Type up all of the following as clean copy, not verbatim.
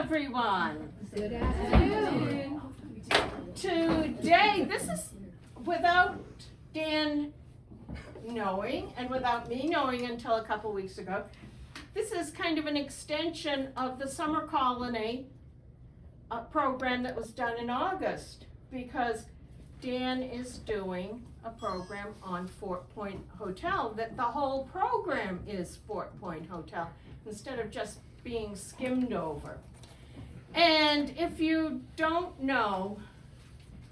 everyone. Good afternoon. Today, this is without Dan knowing and without me knowing until a couple weeks ago. This is kind of an extension of the summer colony program that was done in August, because Dan is doing a program on Fort Point Hotel, that the whole program is Fort Point Hotel, instead of just being skimmed over. And if you don't know,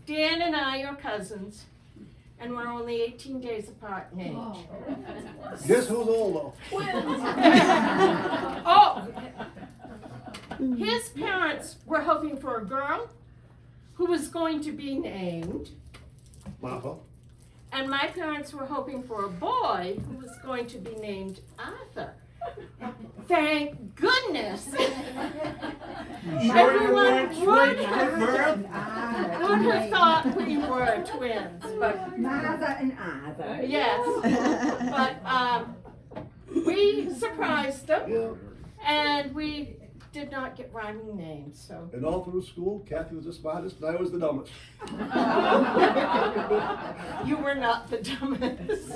Dan and I are cousins, and we're only 18 days apart in age. Oh. Guess who's older? Oh, his parents were hoping for a girl who was going to be named, Martha. and my parents were hoping for a boy who was going to be named Arthur. Thank goodness. Everyone would have thought we were twins, but Martha and Arthur. yes. But we surprised them, Yeah. and we did not get rhyming names, so. And all through school, Kathy was the smartest and I was the dumbest. You were not the dumbest.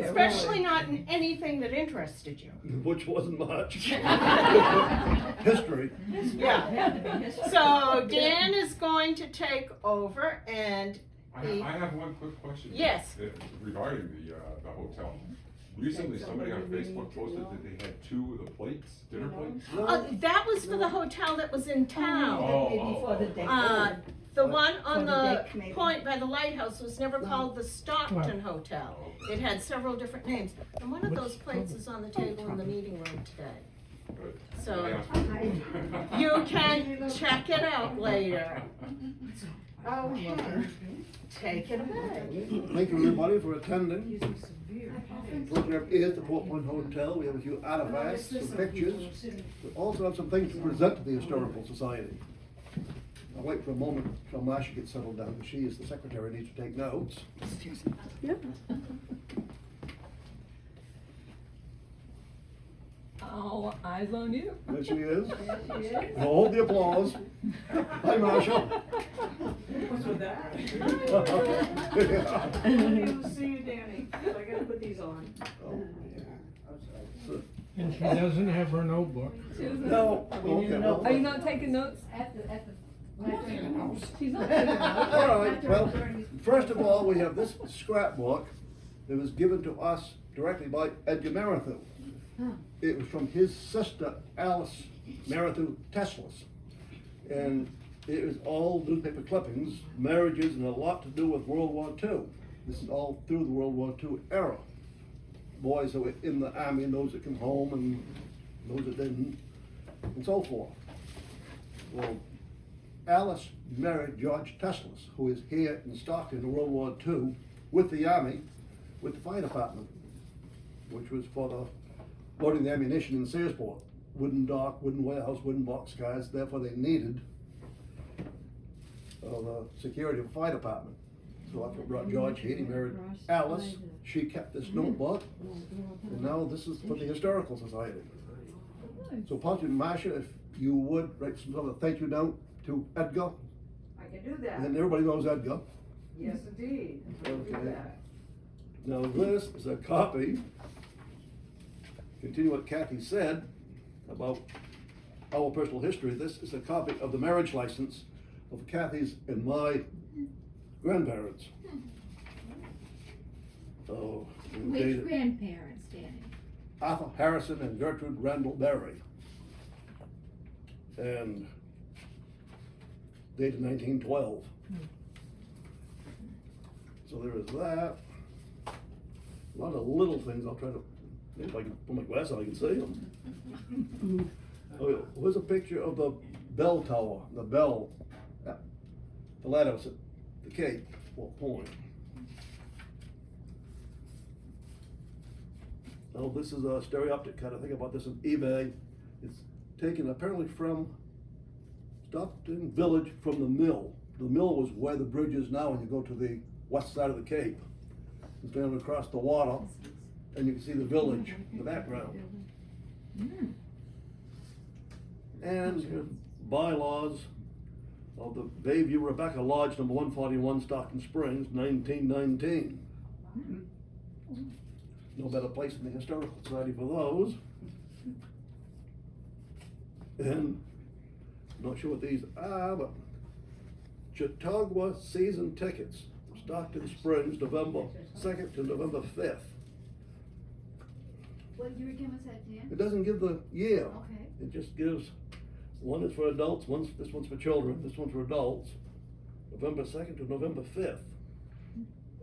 Especially not in anything that interested you. Which wasn't much. History. Yeah. So Dan is going to take over, and I have one quick question. Yes. Regarding the hotel. Recently, somebody on Facebook posted that they had 2 of the plates, dinner plates. that was for the hotel that was in town. Before the day. The one on For the the deck, maybe. point by the lighthouse was never called the Stockton Hotel. It had several different names, and one of those plates is on the table in the meeting room today. Good. So Yeah. you can check it out later. Okay, take it away. Thank you everybody for attending. The program is the Fort Point Hotel. We have a few artifacts, some pictures. We also have some things to present to the Historical Society. I'll wait for a moment until Marcia gets settled down, because she, as the secretary, needs to take notes. All eyes on you. There she is. Hold the applause. Hi, Marcia. What's with that? See you, Danny. I gotta put these on. And she doesn't have her notebook. No. Okay, well. Are you not taking notes? She's not taking notes. All right, well, first of all, we have this scrapbook that was given to us directly by Edgar Merithu. It was from his sister, Alice Merithu Teslas. And it was all newspaper clippings, marriages, and a lot to do with World War II. This is all through the World War II era. Boys that were in the army, and those that came home, and those that didn't, and so forth. Well, Alice married George Teslas, who is here in Stockton in World War II with the Army, with the fire department, which was for the loading the ammunition in Searsport. Wooden dock, wooden warehouse, wooden boxcars, therefore they needed the security of the fire department. So that's what brought George here. He married Alice, she kept this notebook, and now this is for the Historical Society. So possibly Marcia, if you would write some sort of thank you note to Edgar, I can do that. and then everybody knows Edgar. Yes, indeed. I can do Okay. that. Now this is a copy, continue what Kathy said about our personal history. This is a copy of the marriage license of Kathy's and my grandparents. So, Which grandparents, Danny? Arthur Harrison and Gertrude Randall Berry. And dated 1912. So there is that. A lot of little things. I'll try to, maybe if I can put my glasses on, I can see them. Oh, here's a picture of the bell tower, the bell, the lighthouse at the Cape, Fort Point. Oh, this is a stereoptic cut. I think about this on eBay. It's taken apparently from Stockton Village, from the mill. The mill was where the bridge is now when you go to the west side of the Cape. It's down across the water, and you can see the village in the background. And your bylaws of the Bayview Rebecca Lodge, number 141, Stockton Springs, 1919. No better place in the Historical Society for those. And, not sure what these are, but Chautauqua season tickets, Stockton Springs, November 2nd to November 5th. What year again was that, Dan? It doesn't give the year. Okay. It just gives, one is for adults, this one's for children, this one's for adults. November 2nd to November 5th.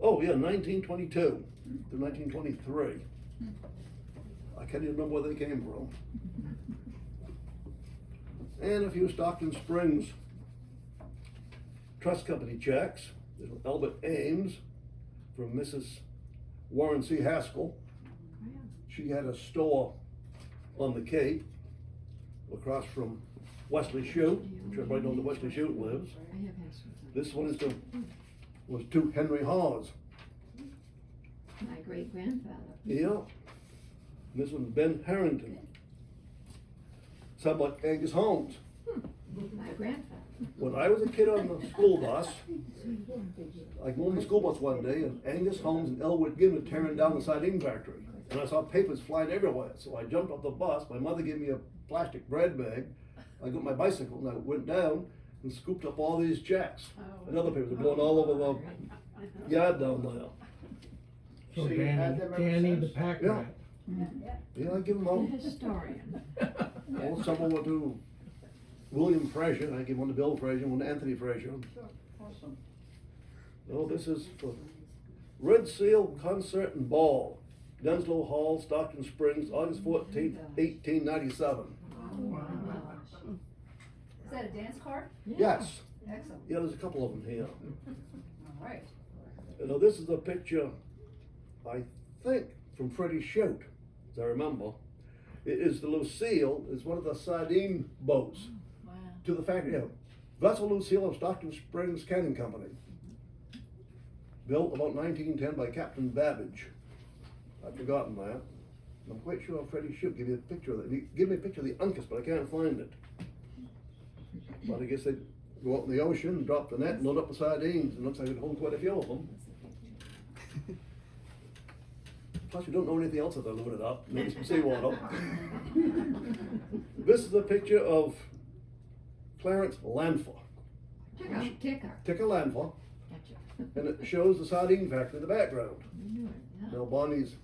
Oh, yeah, 1922 to 1923. I can't even remember where they came from. And a few Stockton Springs Trust Company checks. There's Albert Ames from Mrs. Warren C. Haskell. She had a store on the Cape across from Wesley Shute, which everybody knows that Wesley Shute lives. I have had some. This one was to Henry Hawes. My great grandfather. Yeah. This one's Ben Harrington. Some like Angus Holmes. My grandfather. When I was a kid on the school bus, I go on the school bus one day and Angus Holmes and Elwood Gibb were tearing down the sardine factory. And I saw papers flying everywhere. So I jumped off the bus. My mother gave me a plastic bread bag. I got my bicycle and I went down and scooped up all these checks. And other papers were blowing all over the yard down there. So So you had Danny, them ever Danny the since? pack Yeah. rat. Yeah, I give them out. Historian. Well, some were to William Frazier, I give one to Bill Frazier, one to Anthony Frazier. Awesome. Oh, this is for Red Seal Concert and Ball, Denslow Hall, Stockton Springs, August 14th, 1897. Is that a dance card? Yes, Excellent. yeah, there's a couple of them here. All right. You know, this is a picture, I think, from Freddie Shute, as I remember. It is the Lucille, it's one of the sardine boats Wow. to the factory. Yeah. Vessel Lucille of Stockton Springs Canning Company. Built about 1910 by Captain Babbage. I've forgotten that. I'm quite sure Freddie Shute gave me a picture of it. He gave me a picture of the Uncas, but I can't find it. But I guess they go out in the ocean and drop the net and load up the sardines, and looks like it holds quite a few of them. Plus, you don't know anything else that they're loaded up, maybe some seawater. This is a picture of Clarence Lanfer, Ticker. Ticker Lanfer, Gotcha. and it shows the sardine factory in the background. Now, Bonnie's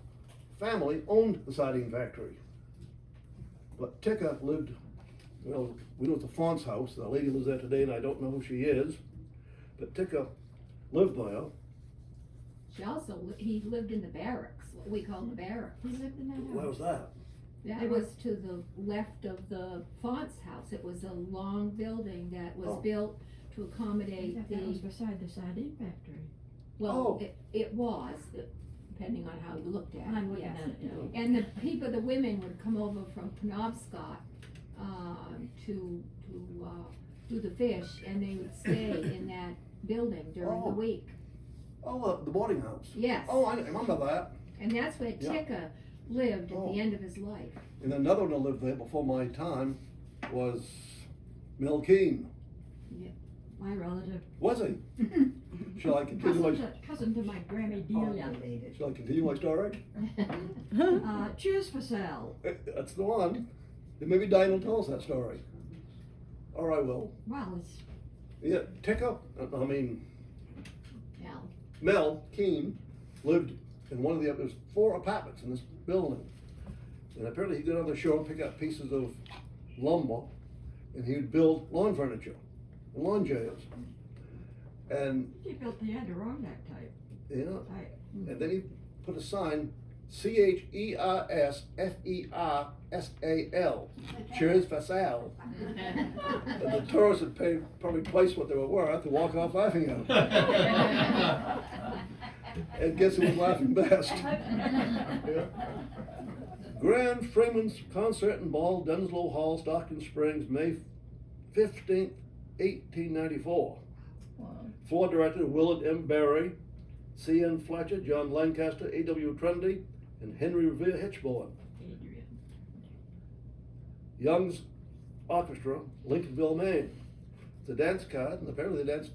family owned the sardine factory. But Ticker lived, well, we know it's a Faunt's house, the lady lives there today, and I don't know who she is. But Ticker lived there. She also, he lived in the barracks, what we call the barracks. He lived in that house. Where was that? That was to the left of the Font's house. It was a long building that was Oh. built to accommodate That was the, beside the sardine factory. well, Oh. it was, depending on how you looked at it, I'm looking yes. at it now. And the people, the women would come over from Penobscot, to do the fish, and they would stay in that building during the Oh. week. Oh, the boarding house. Yes. Oh, I remember that. And that's where Yeah. Ticker lived at Oh. the end of his life. And another one that lived there before my time was Mel Keane. My relative. Was he? Shall I continue Cousin to my Grammy Delia. Shall I continue my story? Cheers for Sal. That's the one. Then maybe Diane will tell us that story. Or I will. Well, it's, Yeah, Now, Mel Keane lived in one of there's 4 apartments in this building. And apparently he'd go down the shore and pick up pieces of lumber, and he would build lawn furniture and lawn chairs. And, he built the Adirondack type. yeah, Type. and then he put a sign, CHERSFERSAL, cheers for Sal. And the tourists would pay probably twice what they were worth to walk off laughing at him. And guess who was laughing best? Yeah. Grand Freeman's Concert and Ball, Denslow Hall, Stockton Springs, May 15th, 1894. Floor director Willard M. Berry, C.N. Fletcher, John Lancaster, A.W. Trundy, and Henry Revere Hitchborn. Adrian. Young's Orchestra, Lincolnville, Maine. It's a dance card, and apparently they danced,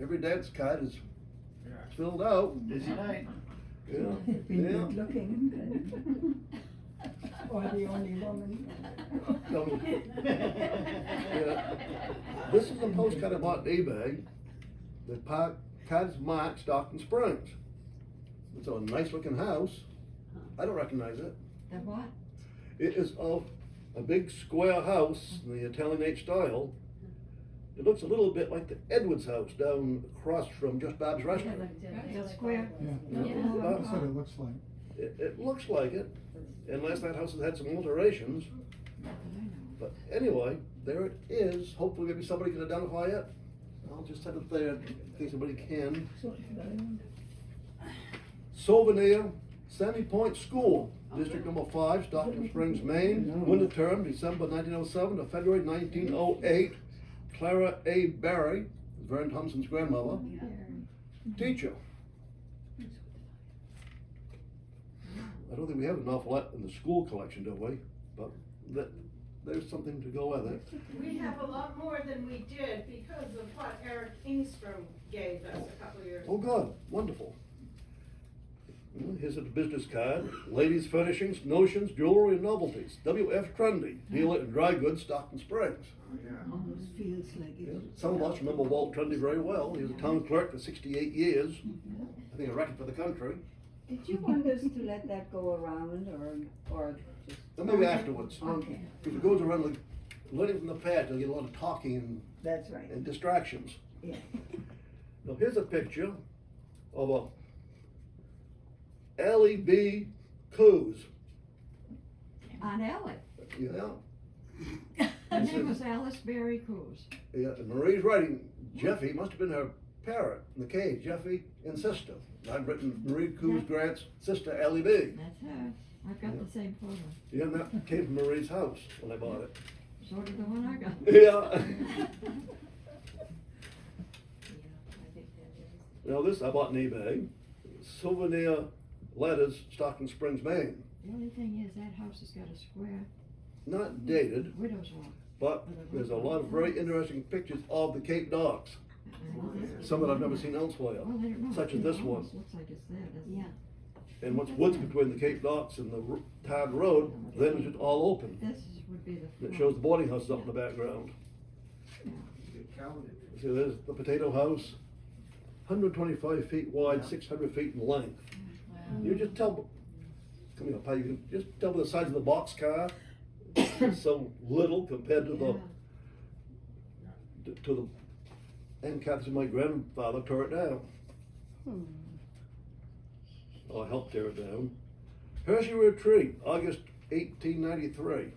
every dance card is filled out. Busy night. Yeah, Been yeah. good looking. Or the only woman. No. Yeah. This is a postcard I bought on eBay. The card's marked Stockton Springs. It's a nice looking house. I don't recognize it. The what? It is of a big square house in the Italianate style. It looks a little bit like the Edwards house down across from Just Bob's Restaurant. That square? Yeah, Yeah. that's what it looks like. It looks like it, unless that house has had some alterations. But anyway, there it is. Hopefully maybe somebody can identify it. I'll just set it there in case somebody can. Souvenir, Sandy Point School, District Number 5, Stockton Springs, Maine. Winter term, December 1907 to February 1908. Clara A. Barry, Vern Thompson's grandmother. Teacher. I don't think we have an awful lot in the school collection, do we? But there's something to go with it. We have a lot more than we did because of what Eric Ingstrom gave us a couple of years Oh, ago. good, wonderful. Here's a business card. Ladies Furnishings, Notions, Jewelry and Novelties. W.F. Trendy, dealer in dry goods, Stockton Springs. Almost feels like Yeah. it. Some of us remember Walt Trendy very well. He was a town clerk for 68 years. I think a record for the country. Did you want us to let that go around or just? And maybe afterwards. Okay, If it goes around like learning from the past, you'll get a lot of talking that's right, and distractions. yeah. Now here's a picture of a Ellie B. Coos. Aunt Ellie. Yeah, Her name was Alice Berry Coos. yeah. And Marie's writing Jeffy must have been her parrot in the cage, Jeffy and sister. I've written Marie Coos Grant's sister, Ellie B. That's her. I've got the same photo. Yeah, and that came from Marie's house when I bought it. So did the one I got. Yeah. Now this I bought on eBay. Souvenir letters, Stockton Springs, Maine. The only thing is, that house has got a square Not dated, widow's wall. but there's a lot of very interesting pictures of the Cape Docks. Some that I've never seen elsewhere, Well, I don't know. such as It this one. almost looks like it's there, doesn't it? Yeah. And what's woods between the Cape Docks and the Town Road, then it's just all open. Would be the It front. shows the boarding houses up in the background. See, there's the potato house, 125 feet wide, 600 feet in length. You just tell, come here, Pat, you can just tell by the size of the boxcar, it's so little compared to the end caps of my grandfather tore it down. Or helped tear it down. Hershey Retreat, August 1893.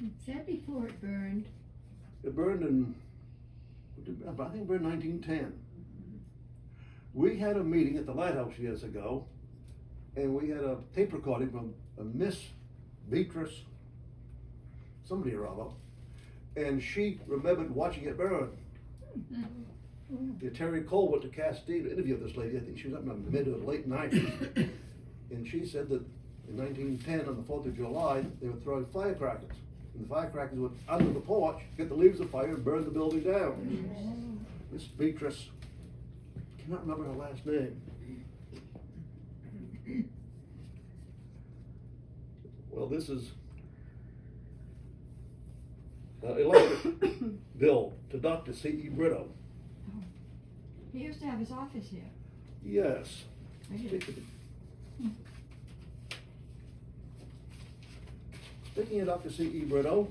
Is that before it burned? It burned in, I think it burned 1910. We had a meeting at the Lighthouse years ago, and we had a tape recording from a Miss Beatrice, somebody or other, and she remembered watching it burn. Terry Cole went to Castile to interview this lady. I think she was up in the mid or late 90s, and she said that in 1910 on the 4th of July they were throwing firecrackers, and the firecrackers went under the porch, get the leaves of fire, and burn the building down. Miss Beatrice, cannot remember her last name. Well, this is electric bill to Dr. C.E. Brito. He used to have his office here. Yes. Right. Speaking of Dr. C.E. Brito,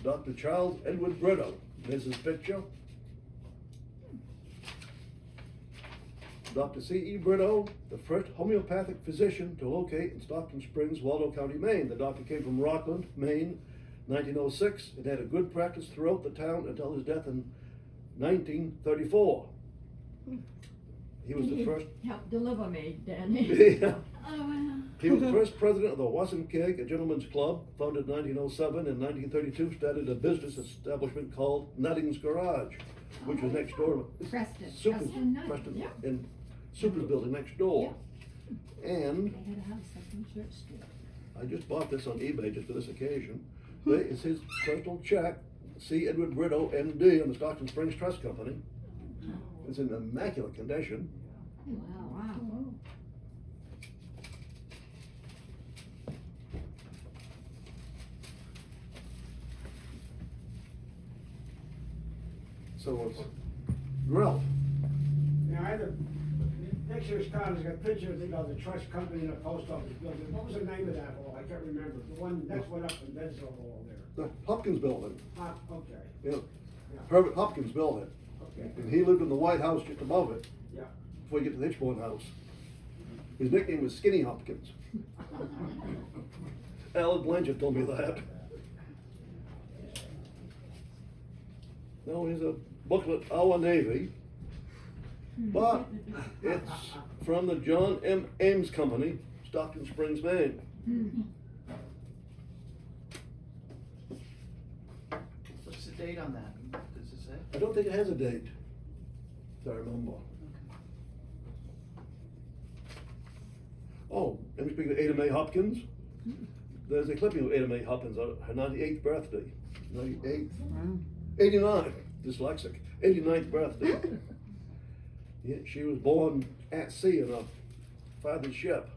Dr. Charles Edward Brito, there's his picture. Dr. C.E. Brito, the first homeopathic physician to locate in Stockton Springs, Waldo County, Maine. The doctor came from Rockland, Maine, 1906, and had a good practice throughout the town until his death in 1934. He was the first. Helped deliver me, Danny. Yeah. Oh, wow. He was the first president of the Wasson-Keg, a gentleman's club, founded in 1907. In 1932, started a business establishment called Nutting's Garage, which was next door. Preston. Super's, Preston Nutting, Preston, yeah. in Super's building next door. And They had a house up in Church Street. I just bought this on eBay just for this occasion. It's his personal check, C. Edward Brito, M.D. on the Stockton Springs Trust Company. It's in immaculate condition. Wow. Wow. So it's Ralph. Yeah, I had the pictures, Connor's got pictures, you know, the trust company and the post office building. What was the name of that hall? I can't remember. The one next one up in Bensville Hall there. The Hopkins building. Ah, okay, Yeah. Herbert Hopkins built it. okay, And he lived in the White House just above it yeah. before you get to the Hitchborn house. His nickname was Skinny Hopkins. Alan Blanchard told me that. No, he's a booklet, Our Navy. But it's from the John M. Ames Company, Stockton Springs, Maine. What's the date on that? Does it say? I don't think it has a date, as I remember. Oh, let me speak of Ada Mae Hopkins. There's a clipping of Ada Mae Hopkins on her 98th birthday. 98th? 89, dyslexic. 89th birthday. Yeah, she was born at sea in a father's ship.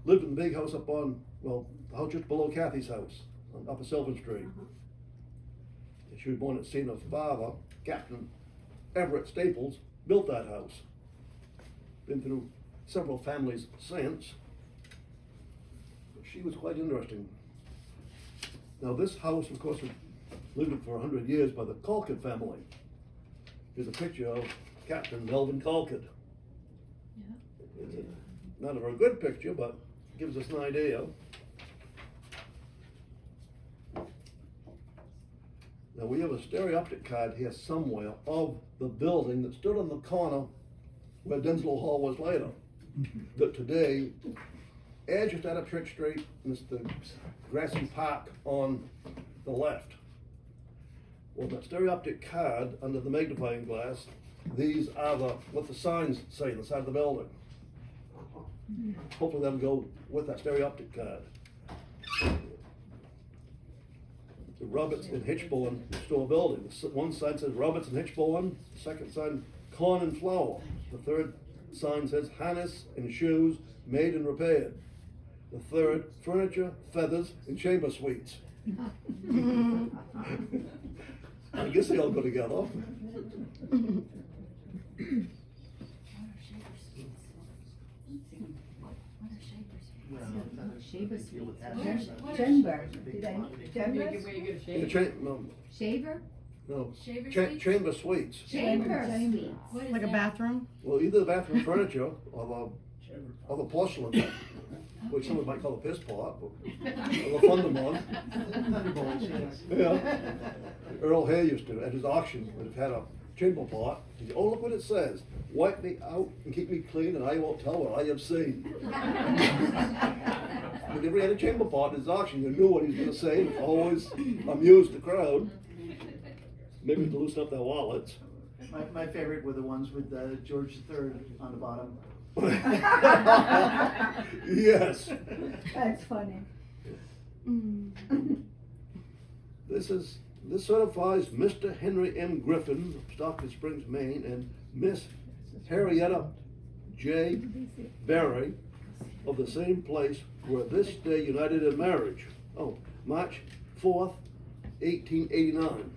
Lived in the big house up on, well, the house just below Kathy's house on Upper Sylvan Street. She was born at sea, and her father, Captain Everett Staples, built that house. Been through several families since. But she was quite interesting. Now this house, of course, was lived for 100 years by the Colquitt family. Here's a picture of Captain Melvin Colquitt. It's not a very good picture, but gives us an idea. Now we have a stereoptic card here somewhere of the building that stood on the corner where Denslow Hall was later. That today, as you start up Church Street, it's the grassy park on the left. Well, that stereoptic card under the magnifying glass, these are what the signs say on the side of the building. Hopefully that'll go with that stereoptic card. The Roberts and Hitchborn store building. One side says Roberts and Hitchborn, the second side Corn and Flour. The third sign says harness and shoes made and repaired. The third, furniture, feathers, and chamber suites. I guess they all go together. Shaver Suites. Chamber, did I, chambers? The Shaver? no, Shaver cha- suites? chamber suites. Chamber suites. What is Like a that? bathroom? Well, either the bathroom furniture or the porcelain, which someone might call a piss pot, or the fundament. Yeah. Earl Hay used to, at his auction, would have had a chamber pot. He said, oh, look what it says. Wipe me out and keep me clean, and I won't tell what I have seen. Whenever he had a chamber pot at his auction, you knew what he was going to say, and it always amused the crowd. Maybe to loosen up their wallets. My favorite were the ones with George III on the bottom. Yes. That's funny. This certifies Mr. Henry M. Griffin of Stockton Springs, Maine, and Miss Harrietta J. Berry of the same place where this day united in marriage. Oh, March 4th, 1889.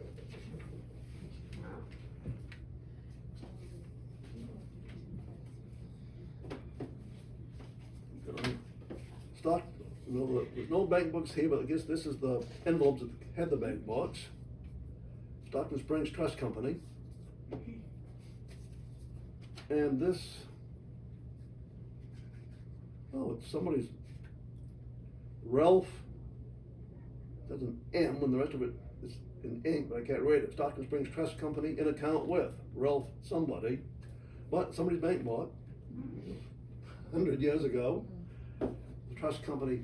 Stock, well, there's no bank books here, but I guess this is the envelopes that had the bank books. Stockton Springs Trust Company. And this, oh, it's somebody's, Ralph, there's an M and the rest of it is in ink, but I can't read it. Stockton Springs Trust Company in account with Ralph somebody, but somebody's bank bought 100 years ago. The trust company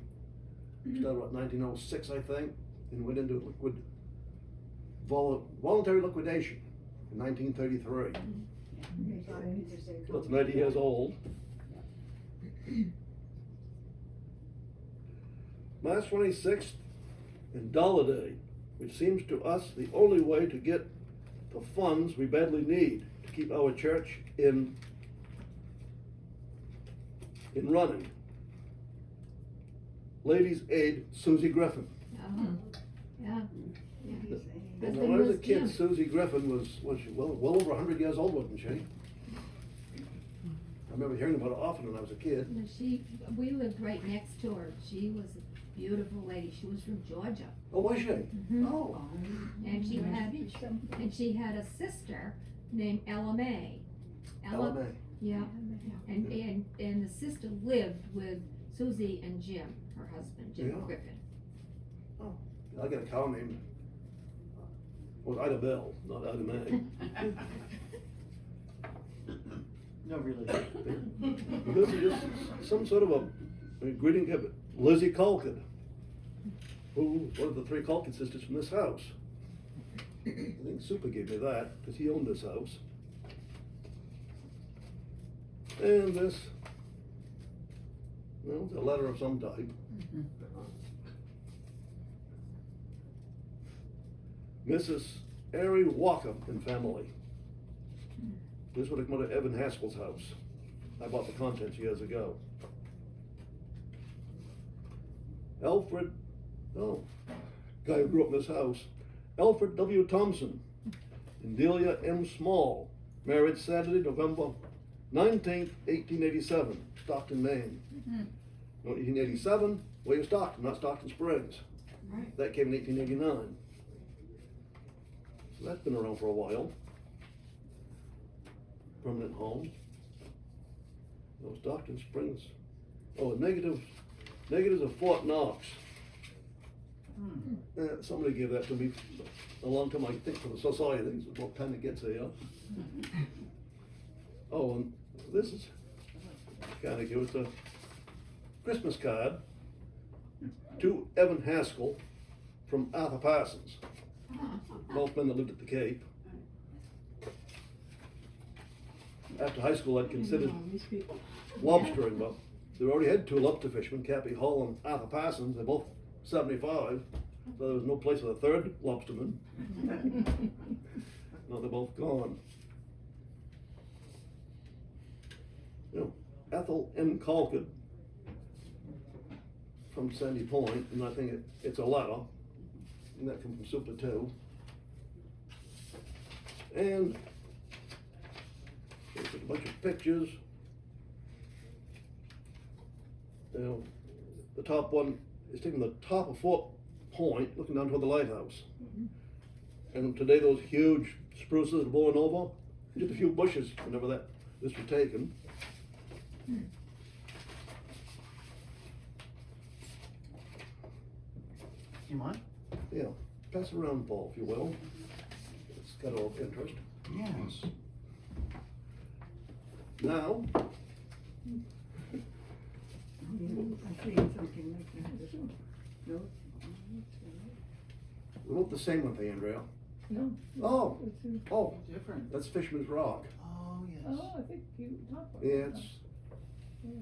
started about 1906, I think, and went into voluntary liquidation in 1933. So it's 90 years old. March 26th, and Dollar Day, which seems to us the only way to get the funds we badly need to keep our church in running. Ladies' Aid, Susie Griffin. Uh-huh. Yeah. And Husband when I was a was kid, Jim. Susie Griffin was she well over 100 years old, wasn't she? I remember hearing about her often when I was a kid. We lived right next to her. She was a beautiful lady. She was from Georgia. Oh, was she? Mhm. Oh. And she had a sister named Ella May. Ella May. Yeah, and the sister lived with Susie and Jim, her husband, Jim Yeah. Griffin. I got a cow named, well, Ida Bell, not Ida May. No, really. This is just some sort of a greeting of Lizzie Colkin, who was one of the three Colkin sisters from this house. I think Super gave me that, because he owned this house. And this, well, it's a letter of some type. Mrs. Ari Walker and family. This would have come out of Evan Haskell's house. I bought the contents years ago. Alfred, guy who grew up in this house. Alfred W. Thompson and Delia M. Small, married Saturday, November 19th, 1887, Stockton, Maine. 1887, William Stockton, not Stockton Springs. Right. That came in 1889. So that's been around for a while. Permanent home. Those Stockton Springs. Oh, negatives of Fort Knox. Somebody gave that to me a long time, I think, for the society, what time it gets here. Oh, and this is kind of cute. It's a Christmas card to Evan Haskell from Arthur Parsons, both men that lived at the Cape. After high school, I'd considered lobstering, but they already had two lobster fishermen, Cappy Hall and Arthur Parsons. They're both 75, so there was no place for the third lobsterman. No, they're both gone. You know, Ethel M. Colquitt from Sandy Point, and I think it's a letter, and that comes from Super too. And there's a bunch of pictures. You know, the top one is taking the top of Fort Point, looking down toward the lighthouse. And today those huge spruces are blowing over, just a few bushes whenever this was taken. You mind? Yeah, pass it around, Paul, if you will. It's got all interest. Yes. Now, I think something like that. No? we want the same one for Andrea. No. Oh, Different. that's Fisherman's Rock. Oh, yes. Oh, I think you talked about Yeah, that. it's,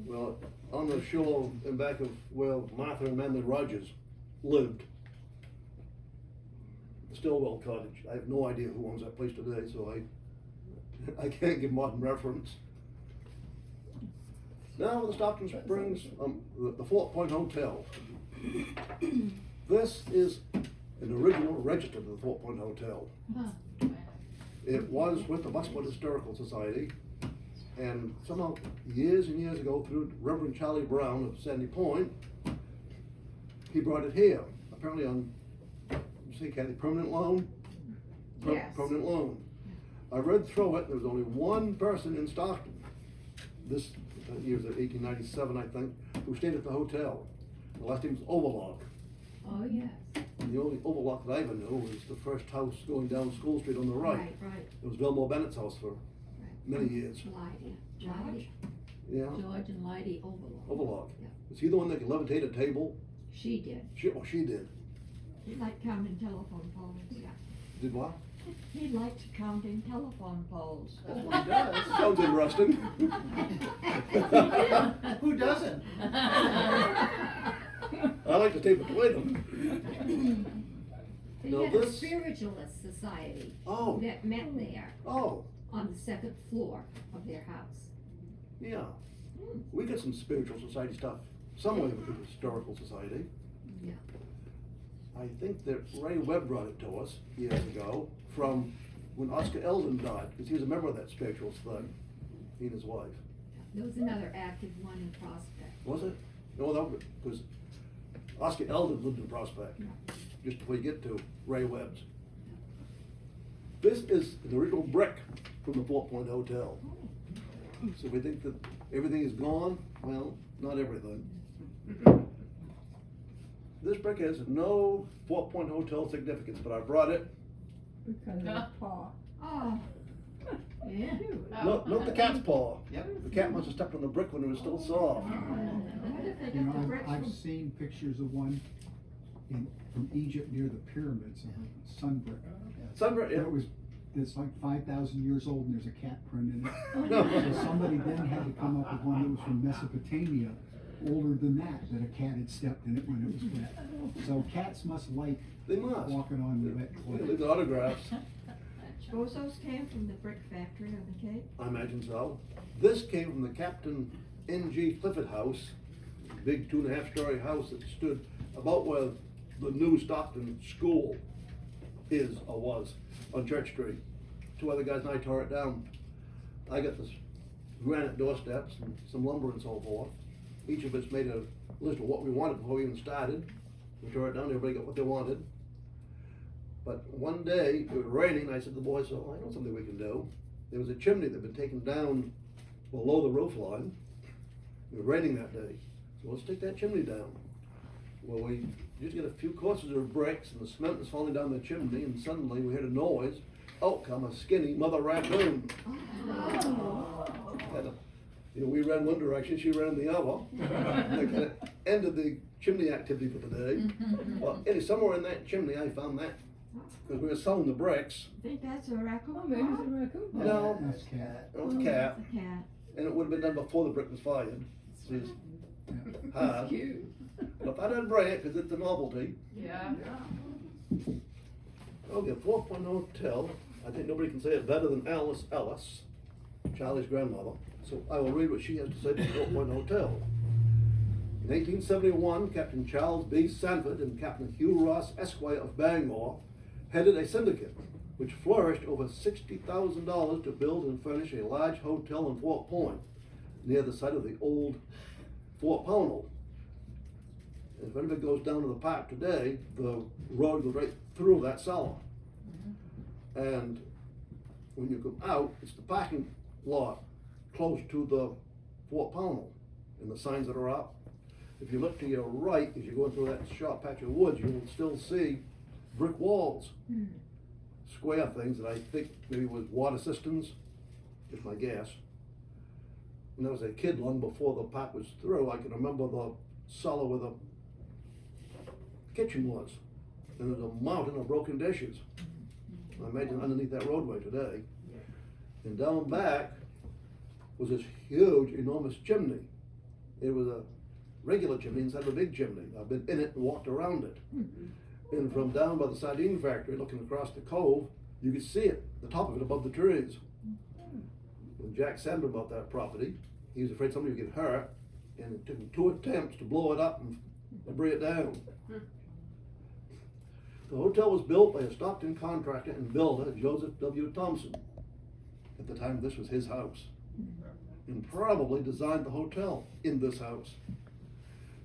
well, on the shore in back of where Martha and Manly Rogers lived. Stillwell Cottage. I have no idea who owns that place today, so I can't give modern reference. Now the Stockton Springs, the Fort Point Hotel. This is an original register of the Fort Point Hotel. It was with the Bucksport Historical Society, and somehow years and years ago, through Reverend Charlie Brown of Sandy Point, he brought it here. Apparently on, you say, Kathy, permanent loan? Yes. Permanent loan. I read through it. There was only one person in Stockton. This year was 1897, I think, who stayed at the hotel. The last name was Overlock. Oh, yes. And the only Overlock that I ever knew was the first house going down School Street on the right. Right. It was Belmore Bennett's house for many years. Lydia. Yeah, George and Lydia Overlock. Overlock. Yeah. Was he the one that could levitate a table? She did. She did. He liked counting telephone poles. Yeah. Did what? He liked counting telephone poles. That's what he does. Sounds interesting. Who doesn't? I like to stay between them. They Now had a this- spiritualist society Oh, that met there oh, on the second floor of their house. yeah. We got some spiritual society stuff, somewhere with the historical society. Yeah. I think that Ray Webb brought it to us years ago from when Oscar Eldon died, because he was a member of that spiritual thing, he and his wife. There was another active one in Prospect. Was it? No, that was, because Oscar Eldon lived in Prospect, just before you get to Ray Webb's. This is the original brick from the Fort Point Hotel. So we think that everything is gone? Well, not everything. This brick has no Fort Point Hotel significance, but I brought it. Because of the paw. Oh, yeah. Not the cat's paw. Yep. The cat must have stepped on the brick when it was still soft. What if they You got the know, bricks I've from? seen pictures of one from Egypt near the pyramids, a sun brick. Sunbrick, yeah. It's like 5,000 years old and there's a cat print in it. No. So somebody then had to come up with one that was from Mesopotamia, older than that a cat had stepped in it when it was wet. So cats must like They must. walking on wet They clay. leave the autographs. Suppose those came from the brick factory on the Cape? I imagine so. This came from the Captain N.G. Clifford house, big 2.5-story house that stood about where the new Stockton School is or was on Church Street. Two other guys and I tore it down. I got this granite doorsteps and some lumber and so forth. Each of us made a list of what we wanted before we even started. We tore it down, everybody got what they wanted. But one day, it was raining, and I said to the boys, so I know something we can do. There was a chimney that had been taken down below the roof line. It was raining that day, so let's take that chimney down. Well, we just get a few courses of bricks, and the cement was falling down the chimney, and suddenly we heard a noise. Out come a skinny mother raccoon. Had a- we ran one direction, she ran the other. That kind of ended the chimney activity for the day. Well, somewhere in that chimney, I found that, because we were selling the bricks. Think that's a raccoon? Oh, maybe it's a raccoon. No, That's cat. it was a cat, It's a cat. and it would have been done before the brick was fired. See, it's hard. Cute. But if I didn't bring it, because it's a novelty. Yeah. Okay, 4 Point Hotel, I think nobody can say it better than Alice Ellis, Charlie's grandmother. So I will read what she has to say about 4 Point Hotel. In 1871, Captain Charles B. Sanford and Captain Hugh Ross, Esquire of Bangor, headed a syndicate which flourished over $60,000 to build and furnish a large hotel in Fort Point, near the site of the old Fort Pownell. And if anybody goes down to the park today, the road goes right through that cellar. And when you come out, it's the parking lot close to the Fort Pownell and the signs that are up. If you look to your right, as you're going through that short patch of woods, you will still see brick walls, square things that I think maybe was water cisterns, is my guess. When I was a kid, long before the park was through, I can remember the cellar where the kitchen was, and there was a mountain of broken dishes. I imagine underneath that roadway today. And down back was this huge, enormous chimney. It was a regular chimney instead of a big chimney. I've been in it and walked around it. And from down by the sardine factory, looking across the cove, you could see it, the top of it above the trees. When Jack Sandberg bought that property, he was afraid somebody would get hurt, and it took him 2 attempts to blow it up and bring it down. The hotel was built by a Stockton contractor and builder, Joseph W. Thompson. At the time, this was his house, and probably designed the hotel in this house.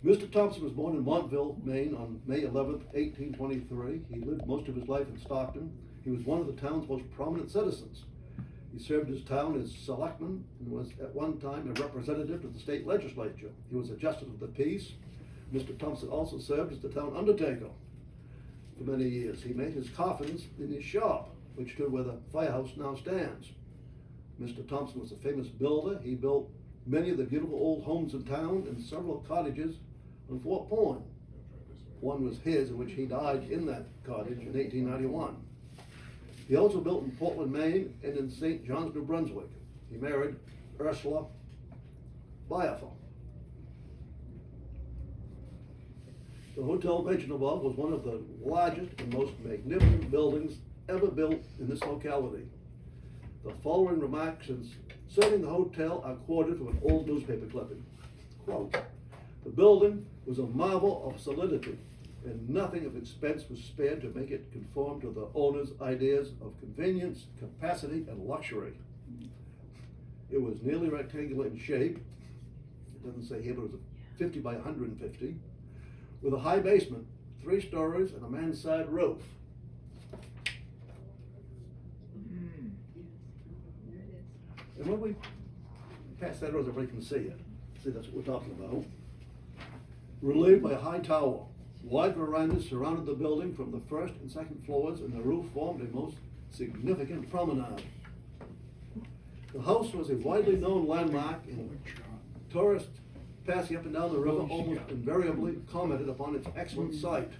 Mr. Thompson was born in Montville, Maine on May 11th, 1823. He lived most of his life in Stockton. He was one of the town's most prominent citizens. He served his town as selectman and was at one time a representative to the state legislature. He was a justice of the peace. Mr. Thompson also served as the town undertaker for many years. He made his coffins in his shop, which stood where the firehouse now stands. Mr. Thompson was a famous builder. He built many of the beautiful old homes in town and several cottages on Fort Point. One was his, in which he died in that cottage in 1891. He also built in Portland, Maine, and in St. John's, New Brunswick. He married Ursula Biafra. The hotel mentioned above was one of the largest and most magnificent buildings ever built in this locality. The following remarks concerning the hotel are quoted from an old newspaper clipping. Quote, "The building was a marvel of solidity, and nothing of expense was spared to make it conform to the owner's ideas of convenience, capacity, and luxury. It was nearly rectangular in shape," it doesn't say here, but it was 50 by 150, "with a high basement, 3 stories, and a mansard roof." And when we pass that road, everybody can see it. See, that's what we're talking about. Relieved by a high tower, wide verandas surrounded the building from the first and second floors, and the roof formed a most significant promenade. The house was a widely known landmark, and tourists passing up and down the river almost invariably commented upon its excellent site.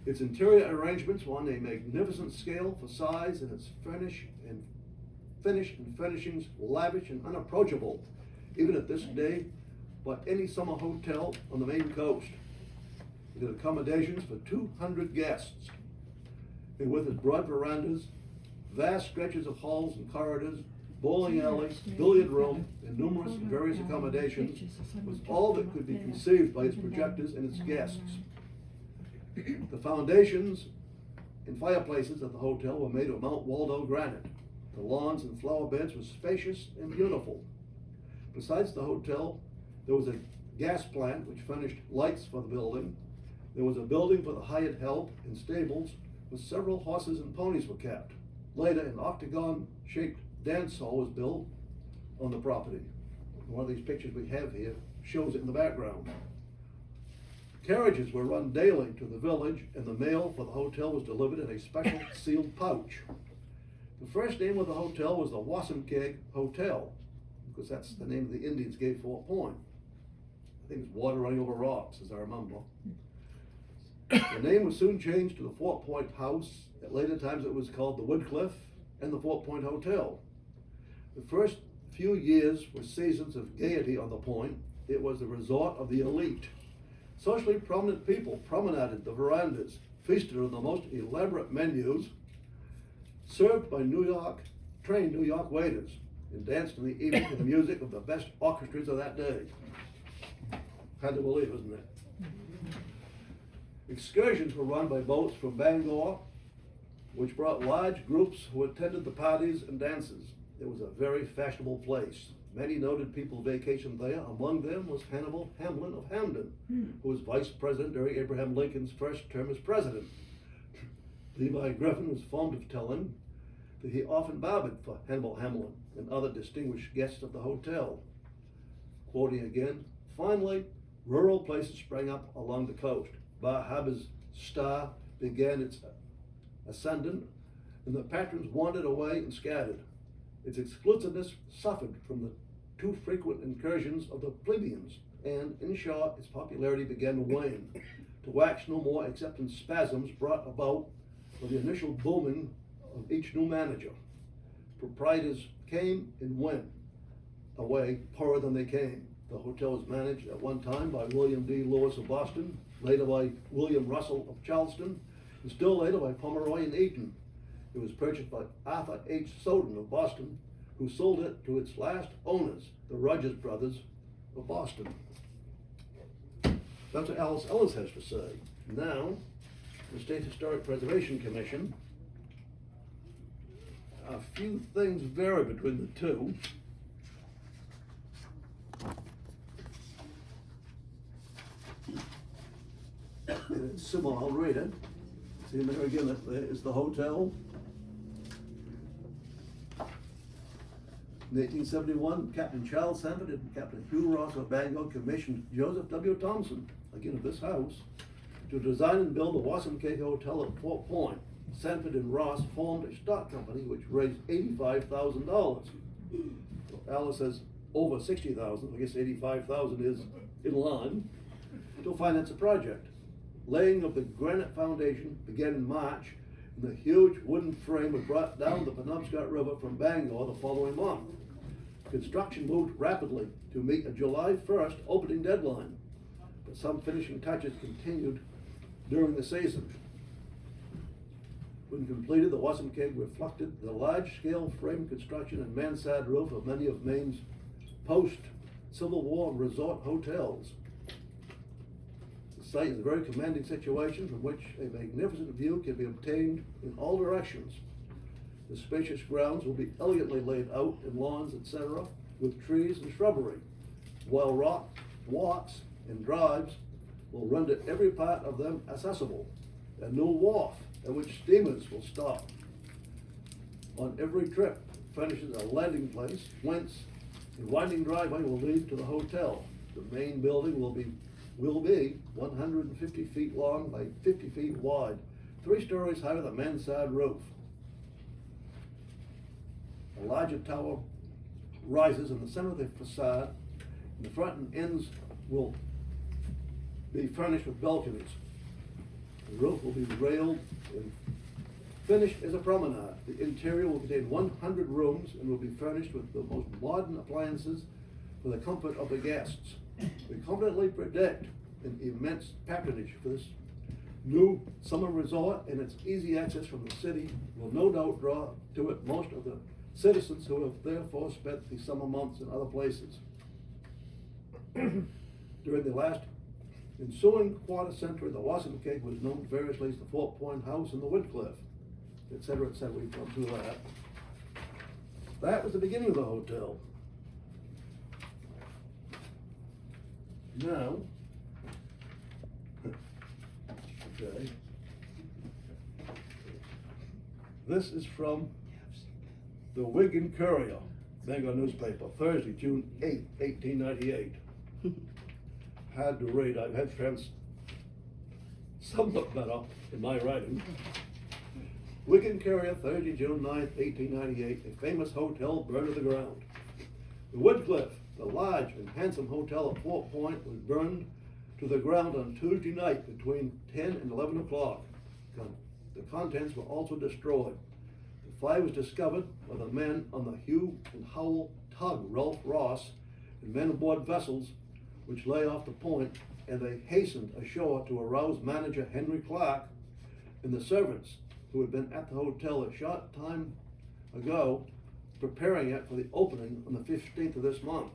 Its interior arrangements were on a magnificent scale for size, and its finish and finishings lavish and unapproachable, even at this day, by any summer hotel on the Maine coast. It had accommodations for 200 guests, and with its broad verandas, vast stretches of halls and corridors, bowling alley, billiard room, and numerous various accommodations, was all that could be conceived by its projectors and its guests. The foundations and fireplaces at the hotel were made of Mount Waldo granite. The lawns and flower beds were spacious and beautiful. Besides the hotel, there was a gas plant which furnished lights for the building. There was a building for the hired help and stables, where several horses and ponies were kept. Later, an octagon-shaped dance hall was built on the property. One of these pictures we have here shows it in the background. Carriages were run daily to the village, and the mail for the hotel was delivered in a special sealed pouch. The first name of the hotel was the Wassankeg Hotel, because that's the name the Indians gave Fort Point. I think it's water running over rocks, as I remember. The name was soon changed to the Fort Point House. At later times it was called the Woodcliff and the Fort Point Hotel. The first few years were seasons of gaiety on the point. It was the resort of the elite. Socially prominent people promenaded the verandas, feasted on the most elaborate menus, served by trained New York waiters, and danced in the evening to the music of the best orchestras of that day. Hard to believe, isn't it? Excursions were run by boats from Bangor, which brought large groups who attended the parties and dances. It was a very fashionable place. Many noted people vacationed there. Among them was Hannibal Hamlin of Hamden, who was vice president during Abraham Lincoln's first term as president. Levi Griffin was fond of telling that he often barbered for Hannibal Hamlin and other distinguished guests of the hotel. Quoting again, "Finally, rural places sprang up along the coast. Bar Harbor's star began its ascendant, and the patrons wandered away and scattered. Its exclusiveness suffered from the too frequent incursions of the plebeians, and, in short, its popularity began to wane, to wax no more except in spasms brought about by the initial booming of each new manager. Proprietors came and went away poorer than they came. The hotel was managed at one time by William D. Lewis of Boston, later by William Russell of Charleston, and still later by Pomeroy and Eaton. It was purchased by Arthur H. Soden of Boston, who sold it to its last owners, the Rogers brothers of Boston." That's what Alice Ellis has to say. Now, the State Historic Preservation Commission, a few things vary between the two. And it's similar, I'll read it. See there again, that is the hotel. In 1871, Captain Charles Sanford and Captain Hugh Ross of Bangor commissioned Joseph W. Thompson, again of this house, to design and build the Wassankeg Hotel at Fort Point. Sanford and Ross formed a stock company which raised $85,000. So Alice says over $60,000, I guess $85,000 is in line, to finance the project. Laying of the granite foundation began in March, and the huge wooden frame was brought down the Penobscot River from Bangor the following month. Construction moved rapidly to meet a July 1st opening deadline, but some finishing touches continued during the season. When completed, the Wasm Keg reflected the large-scale frame construction and mansard roof of many of Maine's post-Civil War resort hotels. The site is a very commanding situation from which a magnificent view can be obtained in all directions. The spacious grounds will be elegantly laid out in lawns, etc., with trees and shrubbery, while walks and drives will render every part of them accessible. A new wharf at which steamers will stop on every trip furnishes a landing place, whence a winding driveway will lead to the hotel. The main building will be 150 feet long by 50 feet wide, 3 stories higher than mansard roof. A larger tower rises in the center of the facade, and the front and ends will be furnished with balconies. The roof will be railed and finished as a promenade. The interior will contain 100 rooms and will be furnished with the most modern appliances for the comfort of the guests. We confidently predict an immense patronage for this new summer resort, and its easy access from the city will no doubt draw to it most of the citizens who have therefore spent the summer months in other places. During the last ensuing quarter century, the Wasm Keg was known variously as the Fort Point House and the Woodcliff, etc., etc. We've gone through that. That was the beginning of the hotel. Now, okay, this is from the Whig and Courier, Bangor newspaper, Thursday, June 8, 1898. Hard to read. I've had friends somewhat better in my writing. Whig and Courier, Thursday, June 9, 1898. A famous hotel burned to the ground. The Woodcliff, the large and handsome hotel at Fort Point, was burned to the ground on Tuesday night between 10 and 11 o'clock. The contents were also destroyed. The fire was discovered by the men on the Hugh and Howell tug Ralph Ross and men aboard vessels which lay off the point, and they hastened ashore to arouse manager Henry Clark and the servants who had been at the hotel a short time ago preparing it for the opening on the 15th of this month.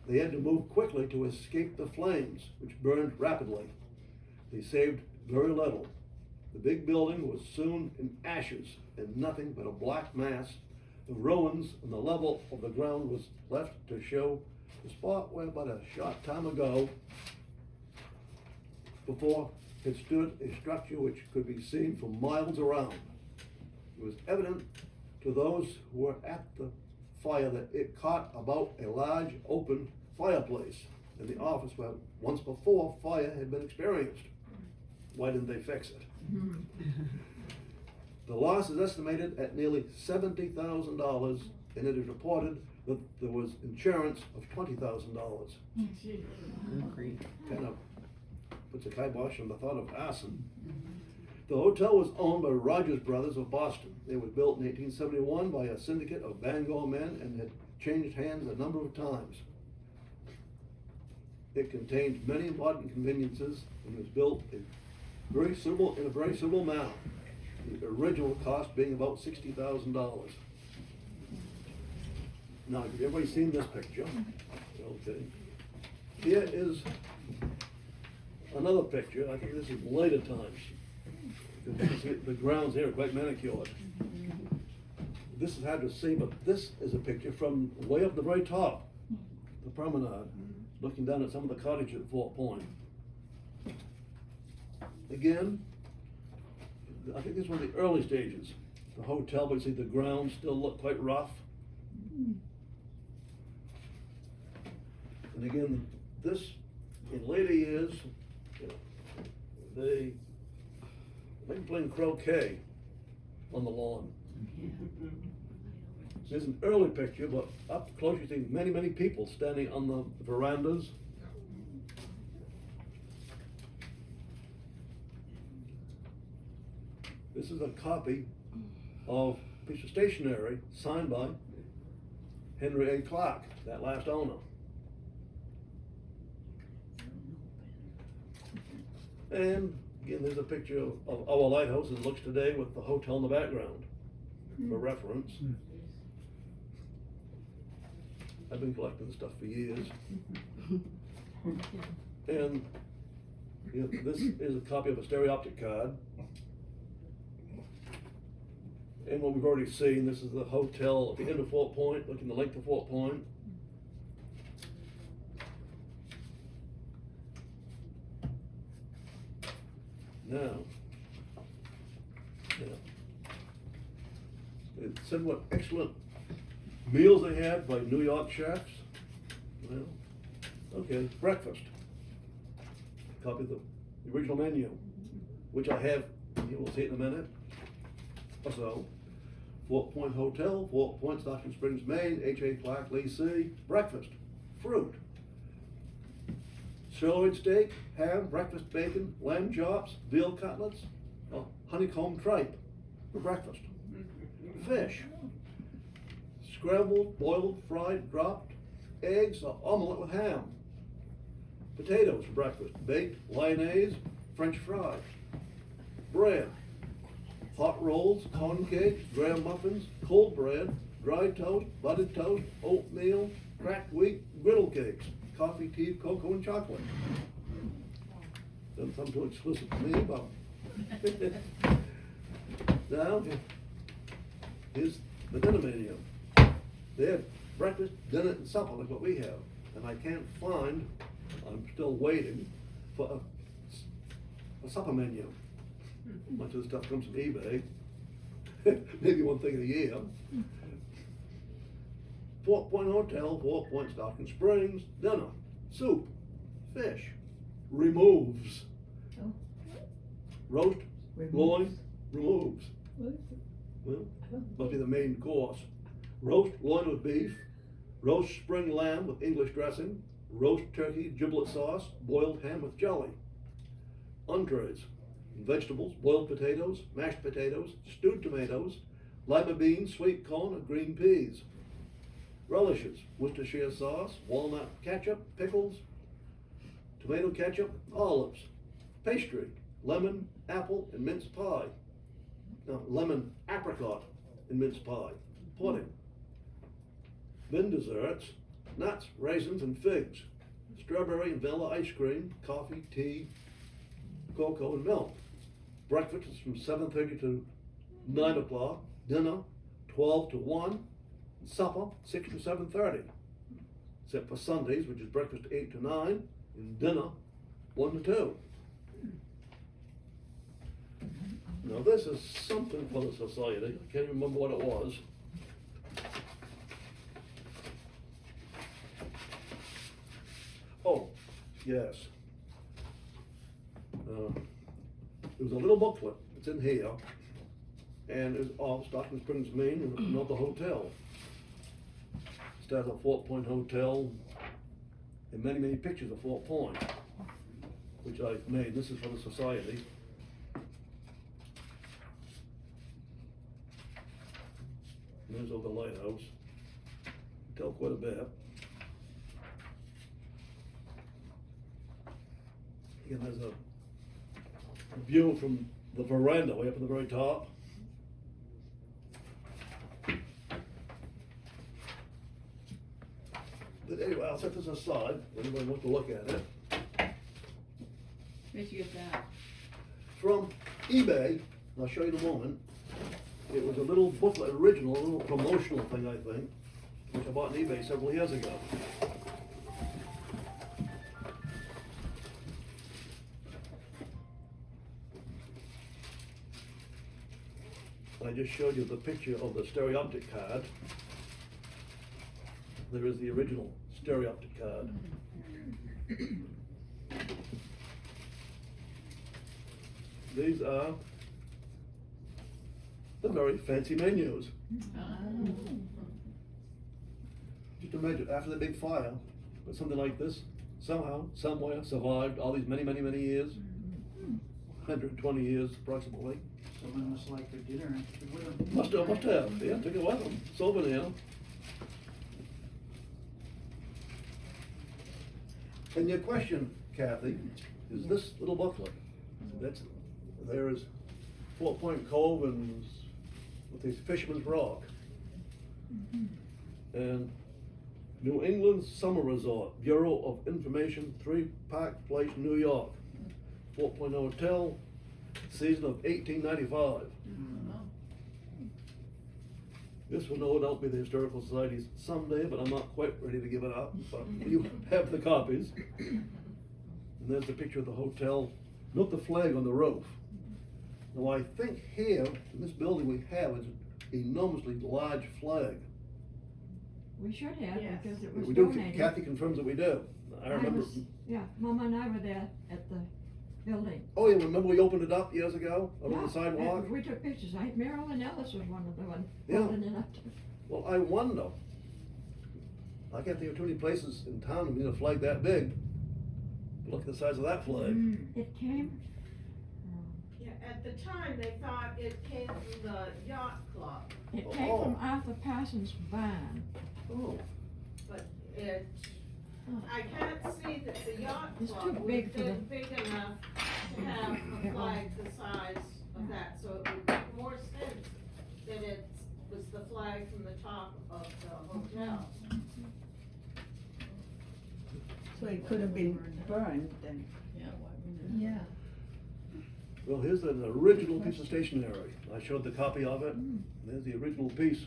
They had to move quickly to escape the flames, which burned rapidly. They saved very little. The big building was soon in ashes, and nothing but a black mass of ruins on the level of the ground was left to show the spot where but a short time ago before had stood a structure which could be seen for miles around. It was evident to those who were at the fire that it caught about a large open fireplace in the office where once before fire had been experienced. Why didn't they fix it? The loss is estimated at nearly $70,000, and it is reported that there was insurance of $20,000. Kind of puts a kibosh on the thought of arson. The hotel was owned by Rogers Brothers of Boston. It was built in 1871 by a syndicate of Bangor men and had changed hands a number of times. It contained many modern conveniences and was built in a very suitable manner. The original cost being about $60,000. Now, have everybody seen this picture? Okay. Here is another picture. I think this is later times. The grounds here are quite manicured. This is hard to see, but this is a picture from way up the very top, the promenade, looking down at some of the cottages at Fort Point. Again, I think this is one of the early stages. The hotel, but you see the grounds still look quite rough. And again, this, in later years, they been playing croquet on the lawn. There's an early picture, but up close you see many, many people standing on the verandas. This is a copy of a piece of stationery signed by Henry A. Clark, that last owner. And Again, there's a picture of our lighthouse as it looks today with the hotel in the background, for reference. I've been collecting this stuff for years. And, you know, this is a copy of a stereoptic card. And what we've already seen, this is the hotel at the end of Fort Point, looking the length of Fort Point. Now, it said what excellent meals they had by New York chefs. Well, okay, breakfast. Copy of the original menu, which I have, you will see it in a minute or so. Fort Point Hotel, Fort Point, Stockton Springs, Maine, H.A. Clark, Lee C. Breakfast, fruit. Sirloin steak, ham, breakfast bacon, lamb chops, veal cutlets, honeycomb tripe for breakfast. Fish, scrambled, boiled, fried, dropped, eggs, or omelette with ham. Potatoes for breakfast, baked, lyonnaise, French fries. Bread, hot rolls, corn cakes, graham muffins, cold bread, dried toast, buttered toast, oatmeal, cracked wheat, griddle cakes, coffee, tea, cocoa, and chocolate. Doesn't sound too explicit to me, but now, here's the dinner menu. They have breakfast, dinner, and supper like what we have. And I can't find, I'm still waiting for a supper menu. Much of the stuff comes from eBay. Maybe one thing a year. Fort Point Hotel, Fort Point, Stockton Springs, dinner, soup, fish, removes. Oh. Roast, loin, removes. What is it? Well, must be the main course. Roast loin with beef, roast spring lamb with English dressing, roast turkey giblet sauce, boiled ham with jelly. Entrees, vegetables, boiled potatoes, mashed potatoes, stewed tomatoes, lima beans, sweet corn, and green peas. Relishes, Worcestershire sauce, walnut ketchup, pickles, tomato ketchup, olives. Pastry, lemon, apple, and mince pie. No, lemon, apricot, and mince pie. Pudding. Then desserts, nuts, raisins, and figs. Strawberry and vanilla ice cream, coffee, tea, cocoa, and milk. Breakfast is from 7:30 to 9 o'clock. Dinner, 12 to 1. Supper, 6 to 7:30. Except for Sundays, which is breakfast 8 to 9, and dinner, 1 to 2. Now this is something for the society. I can't remember what it was. Oh, yes. It was a little booklet. It's in here. And it's of Stockton Springs, Maine, and another hotel. Starts at Fort Point Hotel, and many, many pictures of Fort Point, which I made. This is for the society. And there's over the lighthouse. Tell quite a bit. Again, there's a view from the veranda way up at the very top. But anyway, I'll set this aside, if anybody wants to look at it. Where'd you get that? From eBay, and I'll show you in a moment. It was a little booklet, original, a little promotional thing, I think, which I bought on eBay several years ago. I just showed you the picture of the stereoptic card. There is the original stereoptic card. These are the very fancy menus. Just imagine, after the big fire, but something like this, somehow, somewhere, survived all these many, many, many years. 120 years approximately. Someone must like their dinner and took it with them. Must have, yeah, took it with them, souvenir. And your question, Kathy, is this little booklet. That's there is Fort Point Cove and with these Fisherman's Rock. And New England Summer Resort, Bureau of Information, 3 Park Place, New York. 4 Point Hotel, season of 1895. This will no doubt be the Historical Society's someday, but I'm not quite ready to give it up, but you have the copies. And there's the picture of the hotel, note the flag on the roof. Now I think here, in this building we have is an enormously large flag. We should have, Yes. because it was We do, donated. Kathy confirms that we do. I remember, Yeah, Mama and I were there at the building. oh yeah, remember we opened it up years ago, over Yeah, the sidewalk? and we took pictures. Marilyn Ellis was one of the ones Yeah. holding it up. Well, I wonder, I can't think of too many places in town that need a flag that big. Look at the size of that flag. It came, Yeah, at the time, they thought it came from the yacht club, it came Oh. from Arthur Parsons' barn. Oh, but it, Oh. I can't see that the yacht It's club too would big for been big enough to have a flag the size of that, so it would make more sense that it was the flag from the top of the hotel. So it could have been burned then. Yeah. well, here's an original piece of stationery. I showed the copy of it. There's the original piece.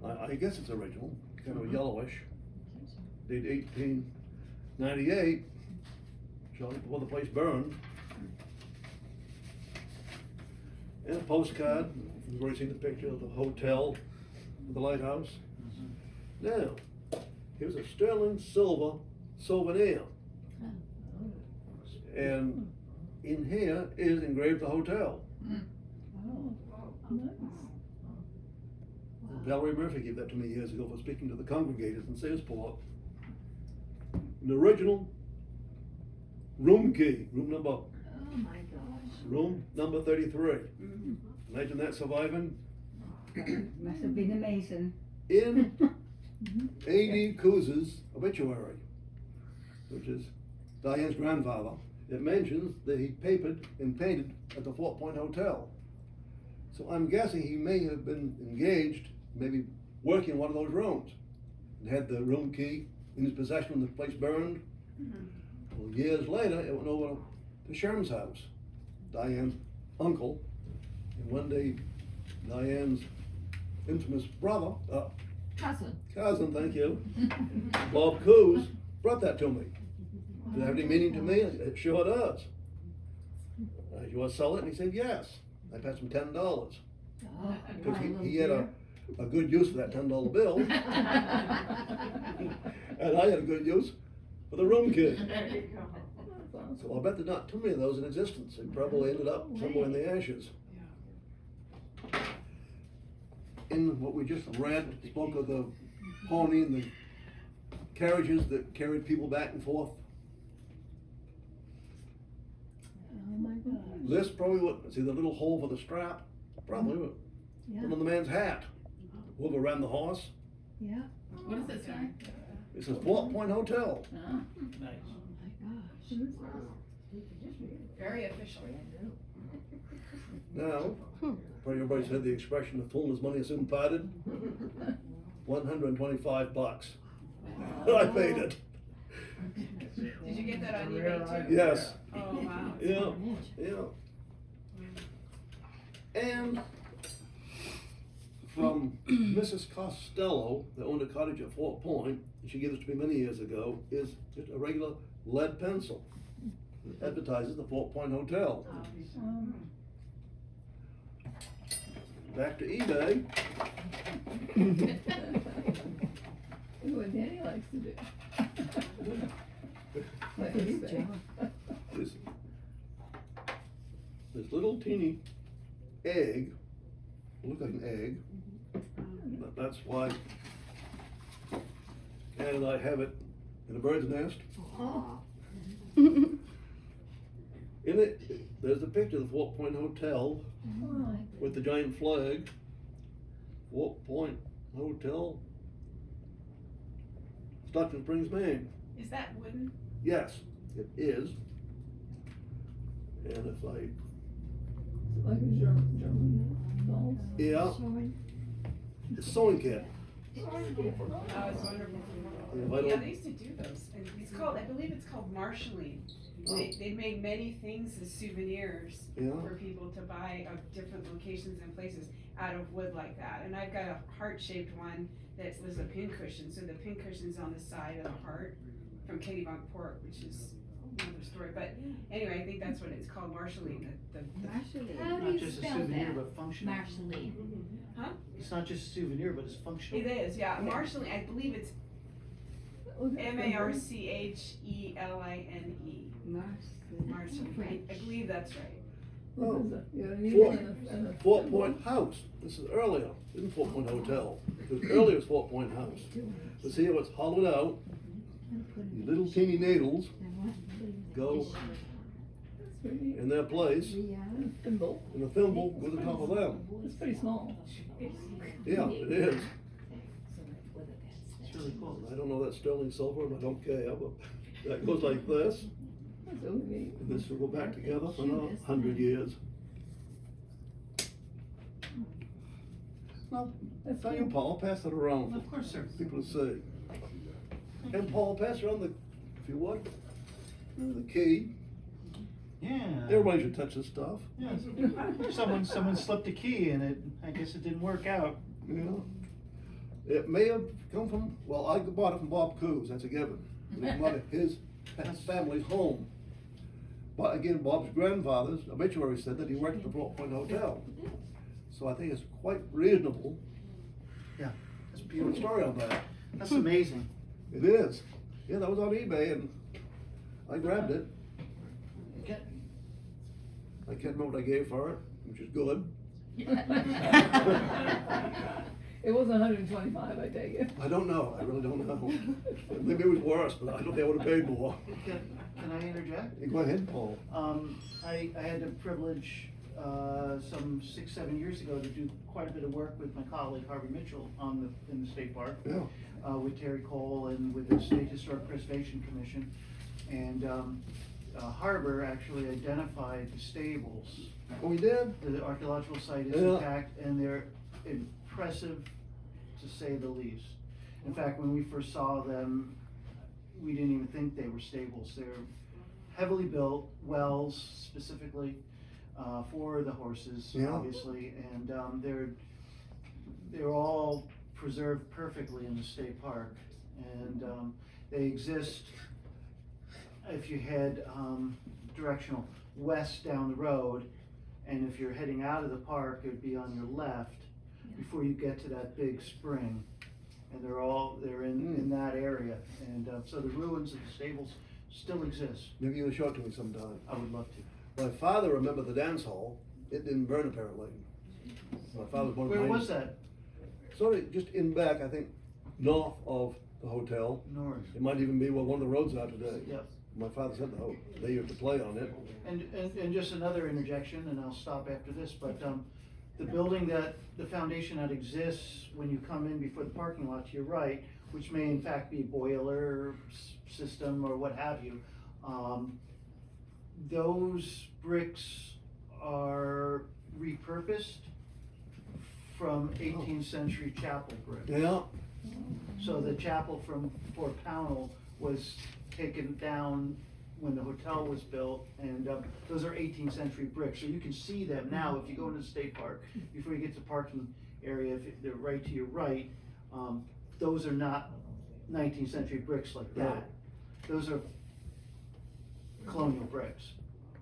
I guess it's original, kind of yellowish. Date 1898, shortly before the place burned. And a postcard, you've already seen the picture of the hotel, with the lighthouse. Now, here's a sterling silver souvenir. And in here is engraved the hotel. Valerie Murphy gave that to me years ago for speaking to the congregators in Searsport. An original room key, room number 33. Imagine that surviving Must have been amazing. in A.D. Couz's obituary, which is Diane's grandfather. It mentions that he papered and painted at the Fort Point Hotel. So I'm guessing he may have been engaged, maybe working in one of those rooms, and had the room key in his possession when the place burned. Well, years later, it went over to Sherm's house, Diane's uncle, and one day Diane's infamous brother, cousin, thank you, Bob Couz, brought that to me. Does it have any meaning to me? I said, it sure does. You want to sell it? And he said, yes. I passed him $10. Because he had a good use for that $10 bill. And I had a good use for the room key. There you go. So I bet there's not too many of those in existence. They probably ended up somewhere in the ashes. In what we just read, spoke of the pony and the carriages that carried people back and forth. Oh my God. This probably would, see the little hole for the strap? Probably would. Yeah. One on the man's hat. Whoever ran the horse. Yeah. What does it say? It says Fort Point Hotel. Nice. Oh my gosh. Very official. Now, probably everybody's heard the expression, "the fool is money soon parted." $125. I paid it. Did you get that on eBay too? Yes. Oh, wow. Yeah, yeah. And from Mrs. Costello, that owned a cottage at Fort Point, and she gave this to me many years ago, is just a regular lead pencil. It advertises the Fort Point Hotel. Back to eBay. What Danny likes to do. This little teeny egg, look like an egg. That's why Ann and I have it in a bird's nest. In it, there's a picture of the Fort Point Hotel with the giant flag. Fort Point Hotel, Stockton Springs, Maine. Is that wooden? Yes, it is. And if I Like a German dolls. Yeah, it's sewing kit. Oh, it's wonderful. If I Yeah, don't- they used to do those, and it's called, I believe it's called marshalling. Oh. They made many things as souvenirs Yeah. for people to buy of different locations and places out of wood like that. And I've got a heart-shaped one that was a pincushion, so the pincushion's on the side of the heart from Kennebunkport, which is another story. But anyway, I think that's what it's called, marshalling, Actually, How do Not you just a spell souvenir, that? but functional. Marceline. It's not just a souvenir, but it's functional. It is, yeah, marshalling, I believe it's Marcheline. Marshalling, I believe that's right. Oh. What is it? You got an Fort- eagle and a Fort symbol. Point House, this is earlier, isn't Fort Point Hotel, because earlier was Fort Point House. But see how it's hollowed out, these little teeny needles go in their place, Thimble. and the thimble goes on top of them. It's pretty small. Yeah, it is. It's really cool. I don't know that sterling silver, and I don't care, but that goes like this, That's really neat. and this will go back together for another 100 years. Well, That's tell you, cool. Paul, pass it around Of course, sir. for people to see. And Paul, pass around the, if you would, the key. Yeah. Everybody should touch this stuff. Yeah. Someone slipped a key and I guess it didn't work out. Yeah. It may have come from, well, I bought it from Bob Coos, that's a given. It came out of his family's home. But again, Bob's grandfather's obituary said that he worked at the Fort Point Hotel. So I think it's quite reasonable. Yeah, that's Beautiful beautiful. story on that. That's amazing. It is. Yeah, that was on eBay and I grabbed it. Okay. I can't remember what I gave for it, which is good. It was 125, I take it. I don't know, I really don't know. Maybe it was worse, but I don't think I would have paid more. Can I interject? Go ahead, Paul. I had the privilege, some 6-7 years ago to do quite a bit of work with my colleague Harvey Mitchell in the state park. Yeah. With Terry Cole and with the State Historic Preservation Commission. And, Harbor actually identified the stables. Oh, we did? The archaeological site is Yeah. intact and they're impressive to say the least. In fact, when we first saw them, we didn't even think they were stables. They're heavily built, wells specifically, for the horses, Yeah. obviously, and, they're all preserved perfectly in the state park. And, they exist, if you head, directional west down the road, and if you're heading out of the park, it would be on your left before you get to that big spring. And they're in that area. And, so the ruins of the stables still exist. Maybe you'll show it to me sometime. I would love to. My father remembered the dance hall. It didn't burn apparently. My father was born in Where 90 was that? Sort of just in back, I think, north of the hotel. North. It might even be where one of the roads are today. Yep. My father said they used to play on it. And just another interjection, and I'll stop after this, but, the building the foundation that exists when you come in before the parking lot to your right, which may in fact be a boiler system or what have you, those bricks are repurposed from 18th century chapel bricks. Yeah. So the chapel from Fort Pownell was taken down when the hotel was built, and those are 18th century bricks. So you can see them now if you go into the state park, before you get to the parking area, if they're right to your right, those are not 19th century bricks like that. Right. Those are colonial bricks.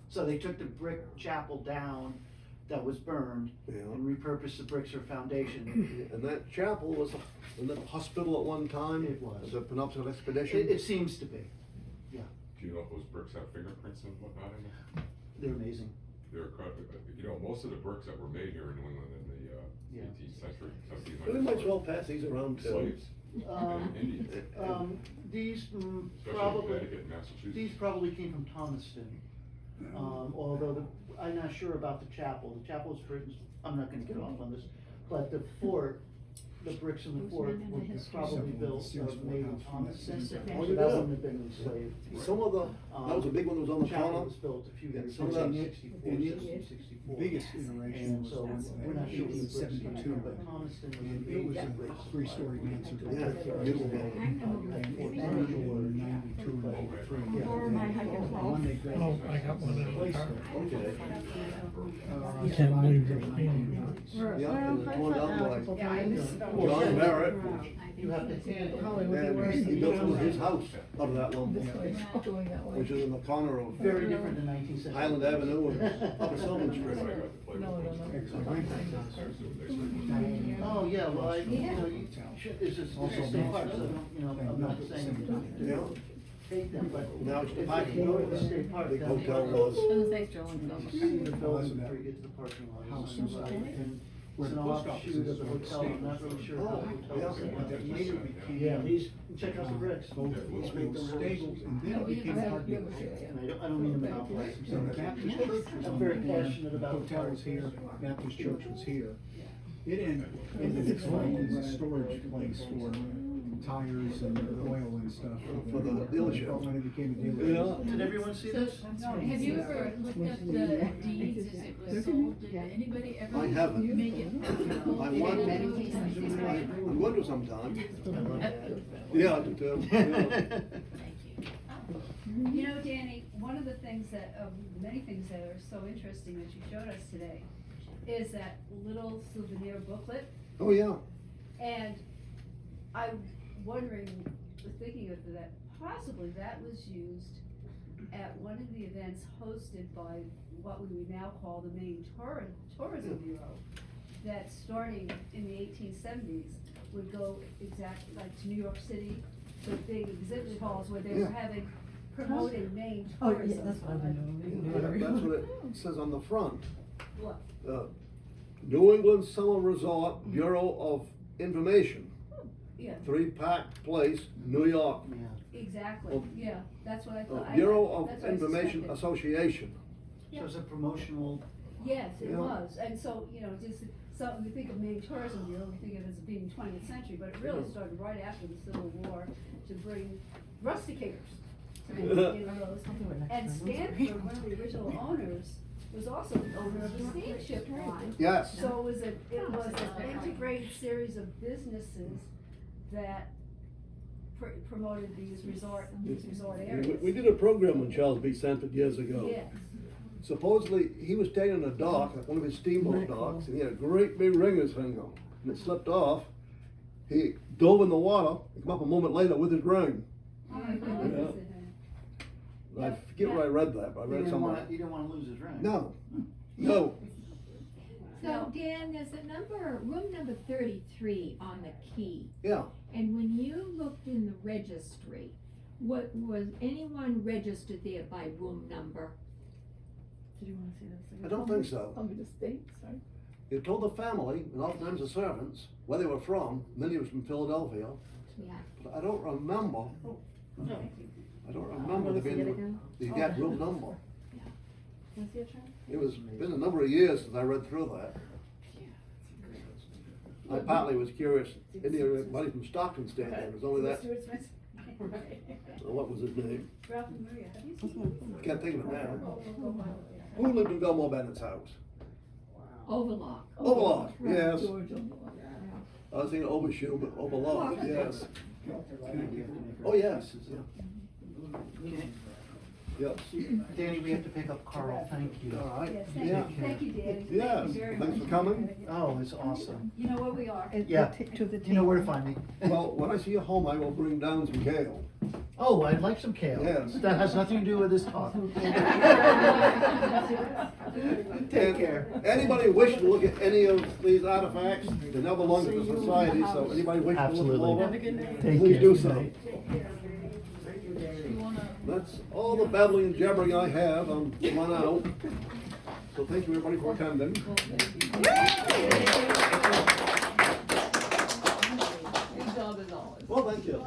So they took the brick chapel down that was burned Yeah. and repurposed the bricks for foundation. And that chapel was in the hospital at one time. It was. The Penobscot Expedition. It seems to be, yeah, Do you know if those bricks have fingerprints and whatnot in them? they're amazing. They're most of the bricks that were made here in New England in the Yeah. 18th century, 1700s. We might as well pass these around too. Slaves, Um, and Indians, These especially in probably, Connecticut and Massachusetts. these probably came from Thomaston. Although I'm not sure about the chapel. The chapel is pretty, I'm not gonna get off on this, but the fort the bricks in the Who's fort remember were history? probably built Sears of made Warehouse on the from Simpson, that so city. that wouldn't have been enslaved. Some of that was a big one that was on the Chapel corner. was built a few Yeah, years, some of that- 1664, and its 1664. biggest iteration And was so we're not sure where the bricks came 1872, from, but Thomaston was a and big it was a brick supplier. three-story mansard. Yeah, beautiful building. And it was original in 92 and 93. Before my hiking The one they built. Oh, I got one in the car. Okay. You can't believe they're cleaning Yeah, and it torn down by Yeah, I miss. John Barrett, You have to hand it. and he built his house out of that lumber, This way, going that way. which is in the corner of Very different than 1970. Highland Avenue and up Sylvan Street. No, Oh, yeah, well, you should, it's just, it's a state park, so, I'm not saying Yeah. to take them, but Now it's the if parking you go lot to the where state park, the big down hotel there, was. Thanks, Joe. you see the building before you get to the parking lot. House It's on the inside. right, and Where it's the an post office offshoot is, of the where the hotel, I'm not state- really sure Oh, how the hotel yeah. is set But up. that later became. Yeah, these, check out the bricks. Both Yeah, those stables, and then No, it we became have- parking. we have a share, yeah. And I don't mean to monopolize. So the Baptist church was I'm on very the corner, passionate about hotel was here, Baptist church was here. It ended its life as a storage place for tires and oil and stuff. For the dealership. When it became a dealership. Yeah. Did everyone see this? Have you ever looked up the deeds as it was sold? Did anybody ever? I haven't. Make it? I want to. I'm going to sometime. I love that. Yeah, I do too. Yeah. You know, Danny, one of the things that, of the many things that are so interesting that you showed us today is that little souvenir booklet. Oh, yeah. And I'm wondering, thinking of that, possibly that was used at one of the events hosted by what we would now call the Maine Tourism Bureau, that starting in the 1870s would go exactly like to New York City, the big exhibit halls where they were Yeah. having, promoting Maine Oh, yeah, tourism. that's what I've been doing. Yeah, that's what it says on the front. What? New England Summer Resort Bureau of Information, Yeah, 3 Park Place, New York. Yeah, exactly, Well, yeah, that's what I thought. Bureau of That's what I Information suspected. Association. so it's a promotional, Yes, it Yeah. was, and so, just, so we think of Maine Tourism Bureau, we think of it as being 20th century, but it really started right after the Civil War to bring rusticators. And Stanford, one of the original owners, was also the owner of the steamship line. Yes. So it was an integrated series of businesses that promoted these resort areas. We did a program on Charles B. Sanford years ago. Yes. Supposedly, he was staying on a dock, like one of his steamboat docks, and he had a great big ring in his finger, and it slipped off. He dove in the water, and come up a moment later with his ring. Oh my goodness. I forget where I read that, but I you read it didn't somewhere. wanna, you didn't wanna lose his rank. No, no. So Dan, there's a number, room number 33 on the key, Yeah, and when you looked in the registry, what, was anyone registered there by room number? Did you wanna see this? I don't think so. Tell me the state, sorry. It told the family, and oftentimes the servants, where they were from. Many was from Philadelphia, Yeah. but I don't remember. No. I don't remember there being the exact room number. Can I see it, Sharon? It was been a number of years since I read through that. I partly was curious, anybody from Stockton stayed there, it was only that, what was his name? Ralph and Maria, have you seen them? Can't think of it now. Who lived in Belmore Bennett's house? Overlock. Overlock, Right, yes. George Overlock. I was thinking Overshoe, but Overlock, yes. Oh, yes, yeah. Okay. Yes. Danny, we have to pick up Carl, thank you. All right. Yes, Yeah. thank you, Danny. Yes, Thank you very thanks much. for coming. Oh, it's awesome. You know where we are. Yeah, To the you know where to find me. Well, when I see you home, I will bring down some kale. Oh, I'd like some kale. Yes. That has nothing to do with this talk. Take And care. Anybody wish to look at any of these artifacts, they now belong to the society, so anybody wish to look them Absolutely. over, Have a good night. Take please care. do Good so. night. That's all the babbling and jabbering I have, I'm run out. So thank you everybody for attending. Good job as always. Well, thank you.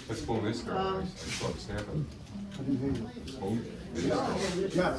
Let's phone this guy. I saw the stamp. I didn't hear you. Phone. Yeah.